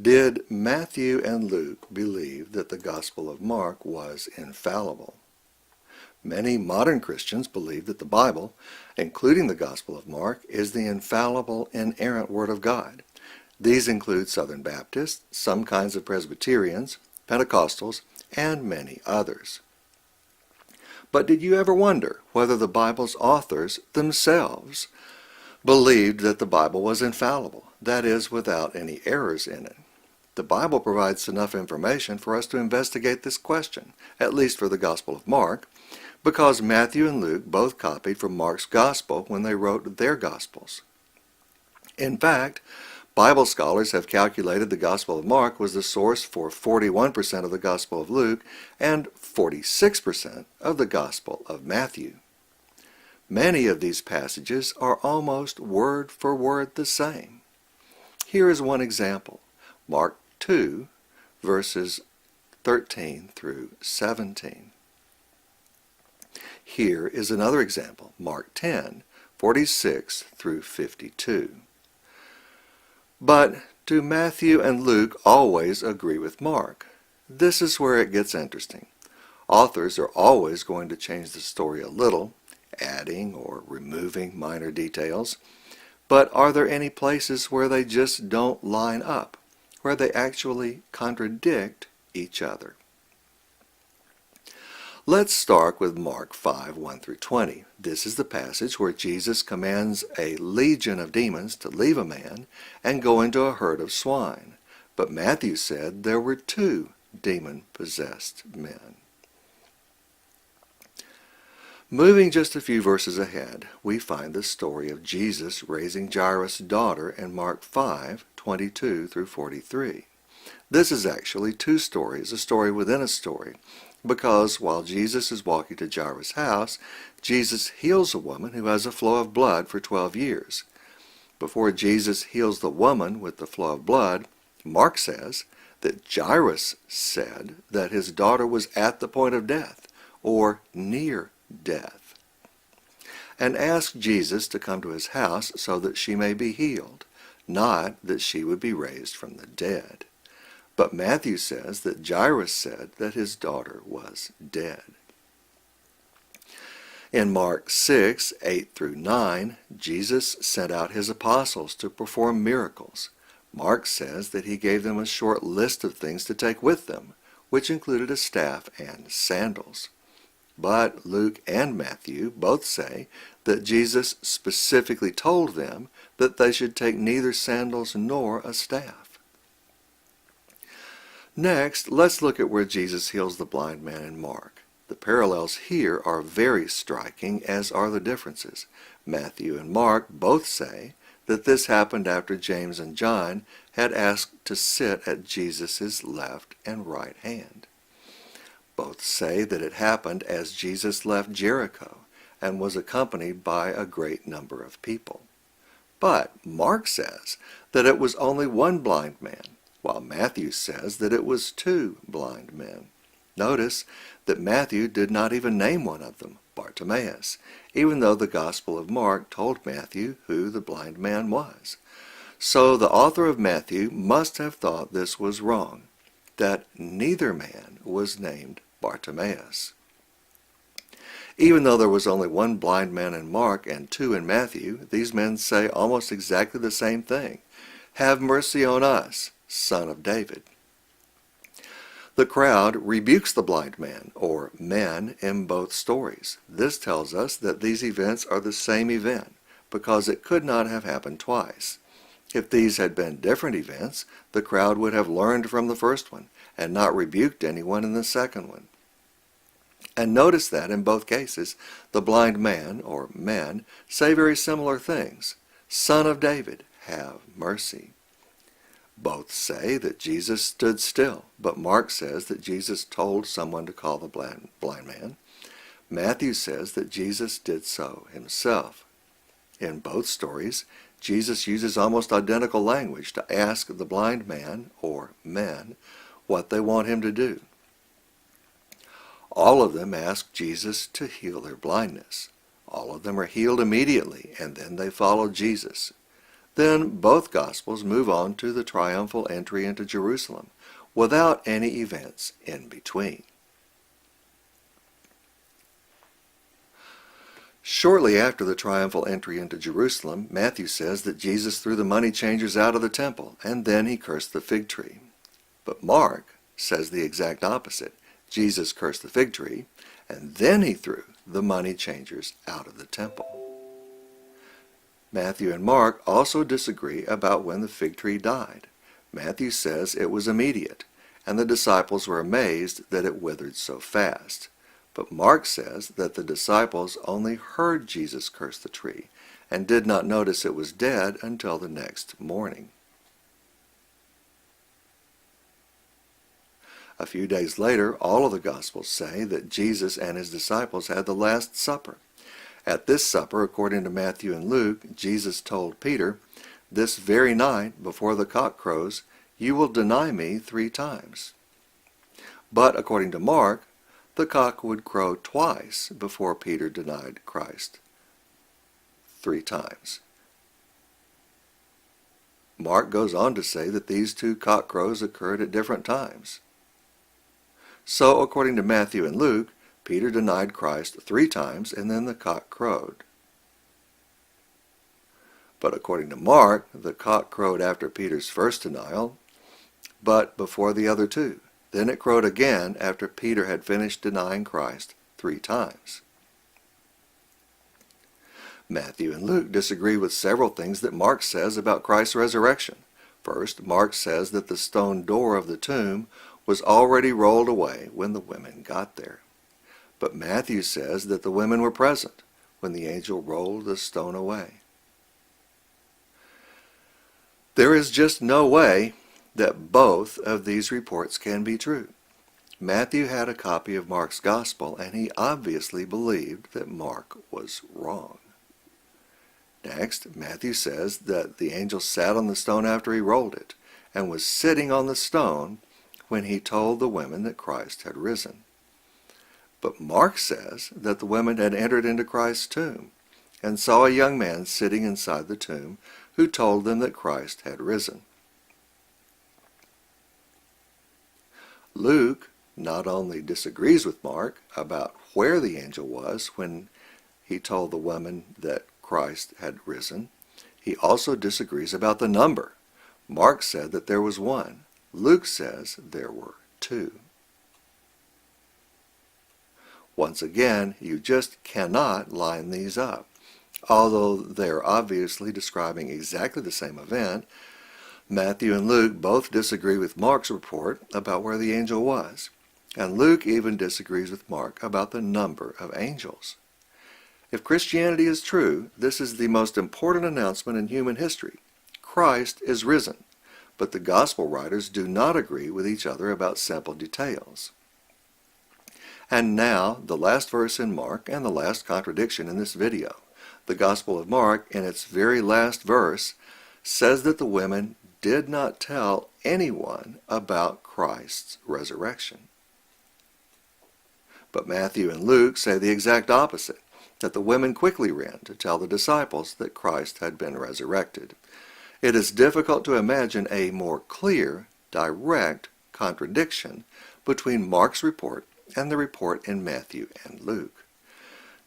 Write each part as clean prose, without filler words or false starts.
Did Matthew and Luke believe that the Gospel of Mark was infallible? Many modern Christians believe that the Bible, including the Gospel of Mark, is the infallible, inerrant Word of God. These include Southern Baptists, some kinds of Presbyterians, Pentecostals, and many others. But did you ever wonder whether the Bible's authors themselves believed that the Bible was infallible, that is, without any errors in it? The Bible provides enough information for us to investigate this question, at least for the Gospel of Mark, because Matthew and Luke both copied from Mark's Gospel when they wrote their Gospels. In fact, Bible scholars have calculated the Gospel of Mark was the source for 41% of the Gospel of Luke and 46% of the Gospel of Matthew. Many of these passages are almost word for word the same. Here is one example, Mark 2, verses 13 through 17. Here is another example, Mark 10, 46 through 52. But do Matthew and Luke always agree with Mark? This is where it gets interesting. Authors are always going to change the story a little, adding or removing minor details. But are there any places where they just don't line up, where they actually contradict each other? Let's start with Mark 5, 1 through 20. This is the passage where Jesus commands a legion of demons to leave a man and go into a herd of swine. But Matthew said there were 2 demon-possessed men. Moving just a few verses ahead, we find the story of Jesus raising Jairus' daughter in Mark 5, 22 through 43. This is actually 2 stories, a story within a story, because while Jesus is walking to Jairus' house, Jesus heals a woman who has a flow of blood for 12 years. Before Jesus heals the woman with the flow of blood, Mark says that Jairus said that his daughter was at the point of death, or near death, and asked Jesus to come to his house so that she may be healed, not that she would be raised from the dead. But Matthew says that Jairus said that his daughter was dead. In Mark 6, 8 through 9, Jesus sent out his apostles to perform miracles. Mark says that he gave them a short list of things to take with them, which included a staff and sandals. But Luke and Matthew both say that Jesus specifically told them that they should take neither sandals nor a staff. Next, let's look at where Jesus heals the blind man in Mark. The parallels here are very striking, as are the differences. Matthew and Mark both say that this happened after James and John had asked to sit at Jesus' left and right hand. Both say that it happened as Jesus left Jericho and was accompanied by a great number of people. But Mark says that it was only one blind man, while Matthew says that it was 2 blind men. Notice that Matthew did not even name one of them, Bartimaeus, even though the Gospel of Mark told Matthew who the blind man was. So the author of Matthew must have thought this was wrong, that neither man was named Bartimaeus. Even though there was only one blind man in Mark and 2 in Matthew, these men say almost exactly the same thing. Have mercy on us, Son of David. The crowd rebukes the blind man, or men, in both stories. This tells us that these events are the same event, because it could not have happened twice. If these had been different events, the crowd would have learned from the first one, and not rebuked anyone in the second one. And notice that in both cases, the blind man, or men, say very similar things. Son of David, have mercy. Both say that Jesus stood still, but Mark says that Jesus told someone to call the blind man. Matthew says that Jesus did so himself. In both stories, Jesus uses almost identical language to ask the blind man, or men, what they want him to do. All of them ask Jesus to heal their blindness. All of them are healed immediately, and then they follow Jesus. Then both Gospels move on to the triumphal entry into Jerusalem, without any events in between. Shortly after the triumphal entry into Jerusalem, Matthew says that Jesus threw the money changers out of the temple, and then he cursed the fig tree. But Mark says the exact opposite. Jesus cursed the fig tree, and then he threw the money changers out of the temple. Matthew and Mark also disagree about when the fig tree died. Matthew says it was immediate, and the disciples were amazed that it withered so fast. But Mark says that the disciples only heard Jesus curse the tree and did not notice it was dead until the next morning. A few days later, all of the Gospels say that Jesus and his disciples had the Last Supper. At this supper, according to Matthew and Luke, Jesus told Peter, "This very night, before the cock crows, you will deny me 3 times." But according to Mark, the cock would crow twice before Peter denied Christ 3 times. Mark goes on to say that these 2 cock crows occurred at different times. So, according to Matthew and Luke, Peter denied Christ 3 times and then the cock crowed. But according to Mark, the cock crowed after Peter's first denial, but before the other 2. Then it crowed again after Peter had finished denying Christ 3 times. Matthew and Luke disagree with several things that Mark says about Christ's resurrection. First, Mark says that the stone door of the tomb was already rolled away when the women got there. But Matthew says that the women were present when the angel rolled the stone away. There is just no way that both of these reports can be true. Matthew had a copy of Mark's Gospel, and he obviously believed that Mark was wrong. Next, Matthew says that the angel sat on the stone after he rolled it, and was sitting on the stone when he told the women that Christ had risen. But Mark says that the women had entered into Christ's tomb, and saw a young man sitting inside the tomb who told them that Christ had risen. Luke not only disagrees with Mark about where the angel was when he told the women that Christ had risen, he also disagrees about the number. Mark said that there was 1. Luke says there were 2. Once again, you just cannot line these up. Although they're obviously describing exactly the same event, Matthew and Luke both disagree with Mark's report about where the angel was, and Luke even disagrees with Mark about the number of angels. If Christianity is true, this is the most important announcement in human history. Christ is risen, but the gospel writers do not agree with each other about simple details. And now, the last verse in Mark and the last contradiction in this video. The Gospel of Mark, in its very last verse, says that the women did not tell anyone about Christ's resurrection. But Matthew and Luke say the exact opposite, that the women quickly ran to tell the disciples that Christ had been resurrected. It is difficult to imagine a more clear, direct contradiction between Mark's report and the report in Matthew and Luke.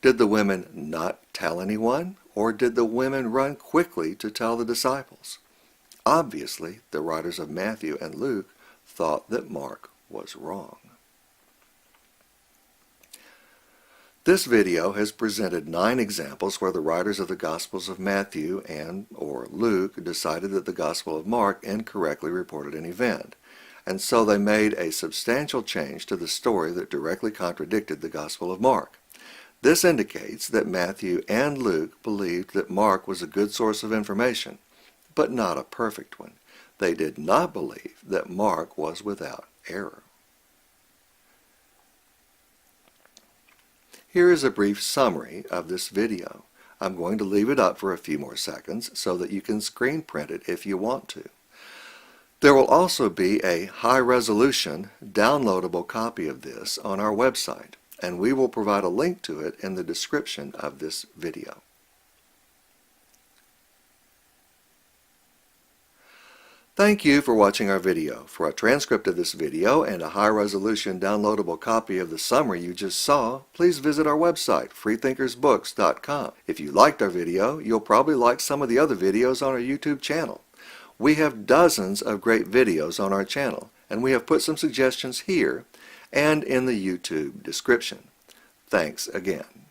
Did the women not tell anyone, or did the women run quickly to tell the disciples? Obviously, the writers of Matthew and Luke thought that Mark was wrong. This video has presented 9 examples where the writers of the Gospels of Matthew and or Luke decided that the Gospel of Mark incorrectly reported an event, and so they made a substantial change to the story that directly contradicted the Gospel of Mark. This indicates that Matthew and Luke believed that Mark was a good source of information, but not a perfect one. They did not believe that Mark was without error. Here is a brief summary of this video. I'm going to leave it up for a few more seconds so that you can screen print it if you want to. There will also be a high-resolution, downloadable copy of this on our website, and we will provide a link to it in the description of this video. Thank you for watching our video. For a transcript of this video and a high-resolution downloadable copy of the summary you just saw, please visit our website, freethinkersbooks.com. If you liked our video, you'll probably like some of the other videos on our YouTube channel. We have dozens of great videos on our channel, and we have put some suggestions here and in the YouTube description. Thanks again.